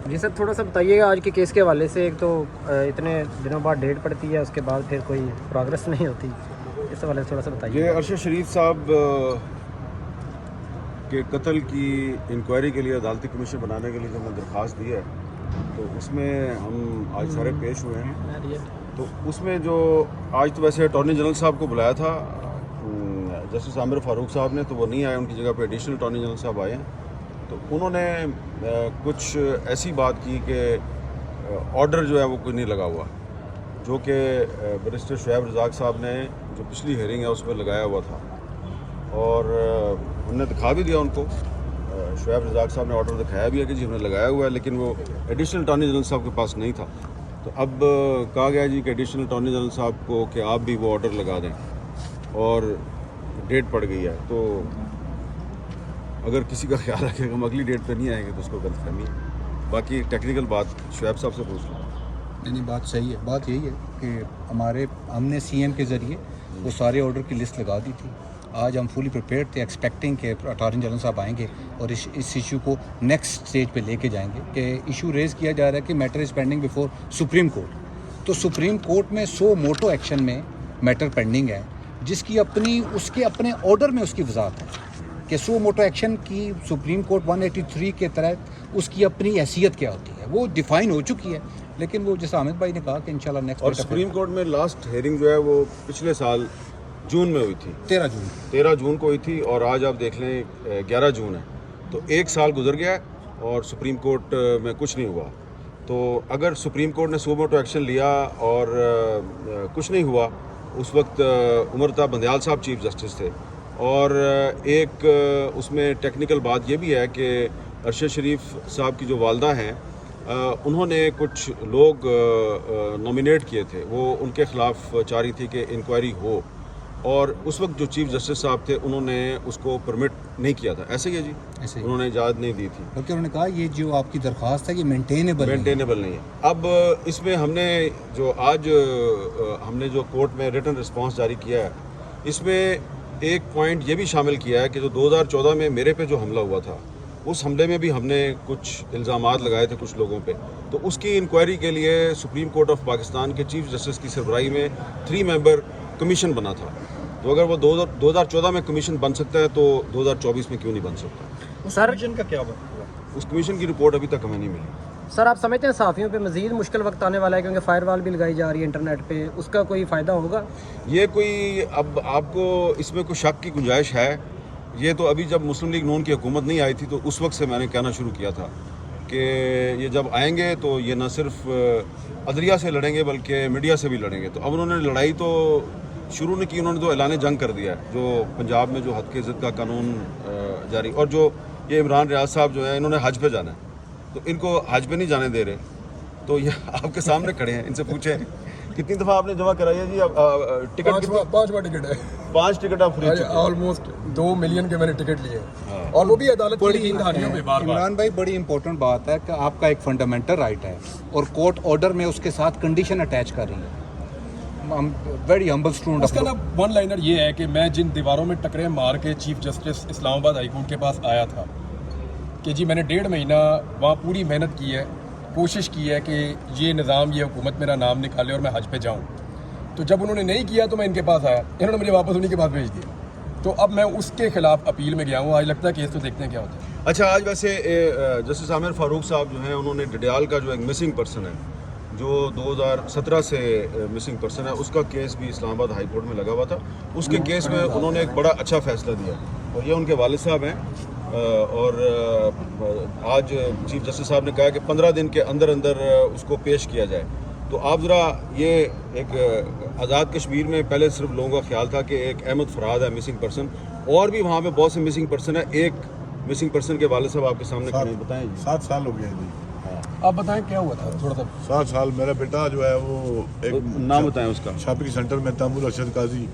جی سر تھوڑا سا بتائیے گا آج کے کیس کے حوالے سے. ایک تو اتنے دنوں بعد ڈیٹ پڑتی ہے, اس کے بعد پھر کوئی پروگرس نہیں ہوتی, اس حوالے سے تھوڑا سا بتائیے. یہ ارشد شریف صاحب کے قتل کی انکوائری کے لیے عدالتی کمیشن بنانے کے لیے جو میں درخواست دی ہے, تو اس میں ہم آج سارے پیش ہوئے ہیں. تو اس میں جو آج تو ویسے اٹارنی جنرل صاحب کو بلایا تھا جسٹس عامر فاروق صاحب نے, تو وہ نہیں آئے, ان کی جگہ پہ ایڈیشنل اٹارنی جنرل صاحب آئے ہیں. تو انہوں نے کچھ ایسی بات کی کہ آرڈر جو ہے وہ کوئی نہیں لگا ہوا, جو کہ بیرسٹر شعیب رزاق صاحب نے جو پچھلی ہیئرنگ ہے اس پہ لگایا ہوا تھا, اور ہم نے دکھا بھی دیا ان کو. شعیب رزاق صاحب نے آرڈر دکھایا بھی ہے کہ جی ہم نے لگایا ہوا ہے, لیکن وہ ایڈیشنل اٹارنی جنرل صاحب کے پاس نہیں تھا. تو اب کہا گیا جی کہ ایڈیشنل اٹارنی جنرل صاحب کو کہ آپ بھی وہ آرڈر لگا دیں, اور ڈیٹ پڑ گئی ہے. تو اگر کسی کا خیال رکھے کہ ہم اگلی ڈیٹ پہ نہیں آئیں گے تو اس کو غلط فہمی ہے. باقی ٹیکنیکل بات شعیب صاحب سے پوچھ لوں. نہیں, بات صحیح ہے. بات یہی ہے کہ ہم نے سی ایم کے ذریعے وہ سارے آرڈر کی لسٹ لگا دی تھی. آج ہم فلی پریپیئرڈ تھے, ایکسپیکٹنگ کہ اٹارنی جنرل صاحب آئیں گے اور اس ایشو کو نیکسٹ اسٹیج پہ لے کے جائیں گے. کہ ایشو ریز کیا جا رہا ہے کہ matter is pending before supreme court. تو سپریم کورٹ میں سو موٹو ایکشن میں میٹر پینڈنگ ہے, جس کی اس کے اپنے آرڈر میں اس کی وضاحت ہے کہ سو موٹو ایکشن کی سپریم کورٹ 183 کے تحت اس کی اپنی حیثیت کیا ہوتی ہے, وہ ڈیفائن ہو چکی ہے. لیکن وہ جیسا حامد بھائی نے کہا کہ انشاءاللہ نیکسٹ. اور سپریم کورٹ میں لاسٹ ہیئرنگ جو ہے وہ پچھلے سال جون میں ہوئی تھی, 13 جون کو ہوئی تھی, اور آج آپ دیکھ لیں 11 جون ہے. تو ایک سال گزر گیا ہے اور سپریم کورٹ میں کچھ نہیں ہوا. تو اگر سپریم کورٹ نے سو موٹو ایکشن لیا اور کچھ نہیں ہوا, اس وقت عمر تا بندیال صاحب چیف جسٹس تھے. اور ایک اس میں ٹیکنیکل بات یہ بھی ہے کہ ارشد شریف صاحب کی جو والدہ ہیں, انہوں نے کچھ لوگ نامینیٹ کیے تھے, وہ ان کے خلاف چاہ رہی تھی کہ انکوائری ہو, اور اس وقت جو چیف جسٹس صاحب تھے انہوں نے اس کو پرمٹ نہیں کیا تھا. ایسے ہی ہے جی, انہوں نے اجازت نہیں دی تھی, بلکہ انہوں نے کہا یہ جو آپ کی درخواست ہے یہ مینٹینیبل نہیں ہے. اب اس میں ہم نے جو آج ہم نے جو کورٹ میں ریٹن رسپانس جاری کیا ہے, اس میں ایک پوائنٹ یہ بھی شامل کیا ہے کہ جو 2014 میں میرے پہ جو حملہ ہوا تھا, اس حملے میں بھی ہم نے کچھ الزامات لگائے تھے کچھ لوگوں پہ. تو اس کی انکوائری کے لیے سپریم کورٹ آف پاکستان کے چیف جسٹس کی سربراہی میں 3 ممبر کمیشن بنا تھا. تو اگر وہ 2014 میں کمیشن بن سکتا ہے تو 2024 میں کیوں نہیں بن سکتا؟ سر کمیشن کا کیا ہوا؟ اس کمیشن کی رپورٹ ابھی تک ہمیں نہیں ملی. سر آپ سمجھتے ہیں صحافیوں پہ مزید مشکل وقت آنے والا ہے, کیونکہ فائر وال بھی لگائی جا رہی ہے انٹرنیٹ پہ, اس کا کوئی فائدہ ہوگا؟ یہ کوئی اب آپ کو اس میں کوئی شک کی گنجائش ہے. یہ تو ابھی جب مسلم لیگ نون کی حکومت نہیں آئی تھی تو اس وقت سے میں نے کہنا شروع کیا تھا کہ یہ جب آئیں گے تو یہ نہ صرف عدلیہ سے لڑیں گے بلکہ میڈیا سے بھی لڑیں گے. تو اب انہوں نے لڑائی تو شروع نہیں کی, انہوں نے تو اعلان جنگ کر دیا ہے, جو پنجاب میں جو حد کے ضد کا قانون جاری. اور جو یہ عمران ریاض صاحب جو ہے, انہوں نے حج پہ جانا ہے, تو ان کو حج پہ نہیں جانے دے رہے. تو یہ آپ کے سامنے کھڑے ہیں, ان سے پوچھیں کتنی دفعہ آپ نے جمع کرائی ہے جی؟ ٹکٹ 5واں ٹکٹ ہے, 5 ٹکٹ آپ فری. آلموسٹ 2 ملین کے میں نے ٹکٹ لیے, اور وہ بھی عدالت کی کہانیوں پہ بار بار. عمران بھائی بڑی امپورٹنٹ بات ہے کہ آپ کا ایک فنڈامنٹل رائٹ ہے, اور کورٹ آرڈر میں اس کے ساتھ کنڈیشن اٹیچ کر رہی ہے. Very humble student. اس کا نا ون لائنر یہ ہے کہ میں جن دیواروں میں ٹکرے مار کے چیف جسٹس اسلام آباد ہائی کورٹ کے پاس آیا تھا کہ جی میں نے 1.5 مہینہ وہاں پوری محنت کی ہے, کوشش کی ہے کہ یہ نظام یہ حکومت میرا نام نکالے اور میں حج پہ جاؤں. تو جب انہوں نے نہیں کیا تو میں ان کے پاس آیا, انہوں نے مجھے واپس انہیں کے پاس بھیج دیا. تو اب میں اس کے خلاف اپیل میں گیا ہوں. آج لگتا ہے کیس تو دیکھتے ہیں کیا ہوتا ہے. اچھا, آج ویسے جسٹس عامر فاروق صاحب جو ہیں, انہوں نے ڈڈیال کا جو ایک مسنگ پرسن ہے جو 2017 سے مسنگ پرسن ہے, اس کا کیس بھی اسلام آباد ہائی کورٹ میں لگا ہوا تھا. اس کے کیس میں انہوں نے ایک بڑا اچھا فیصلہ دیا, اور یہ ان کے والد صاحب ہیں. اور آج چیف جسٹس صاحب نے کہا کہ 15 دن کے اندر اس کو پیش کیا جائے. تو آپ ذرا یہ ایک آزاد کشمیر میں پہلے صرف لوگوں کا خیال تھا کہ ایک احمد فراد ہے مسنگ پرسن, اور بھی وہاں پہ بہت سے مسنگ پرسن ہے. ایک مسنگ پرسن کے والد صاحب آپ کے سامنے کھڑے ہیں, بتائیں جی. 7 سال ہو گئے ہیں جی. آپ بتائیں کیا ہوا تھا تھوڑا سا. 7 سال. میرا بیٹا جو ہے وہ ایک نام بتائیں اس کا. شاپنگ سینٹر میں تیمور ارشد قاضی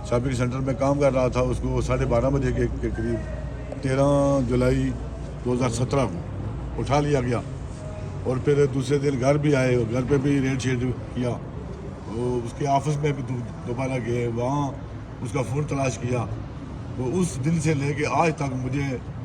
شاپنگ سینٹر میں کام کر رہا تھا. اس کو 12:30 بجے کے قریب 13 جولائی 2017 کو اٹھا لیا گیا, اور پھر دوسرے دن گھر بھی آئے, اور گھر پہ بھی ریڈ شیڈ کیا. وہ اس کے آفس میں بھی دوبارہ گئے, وہاں اس کا فون تلاش کیا. وہ اس دن سے لے کے آج تک مجھے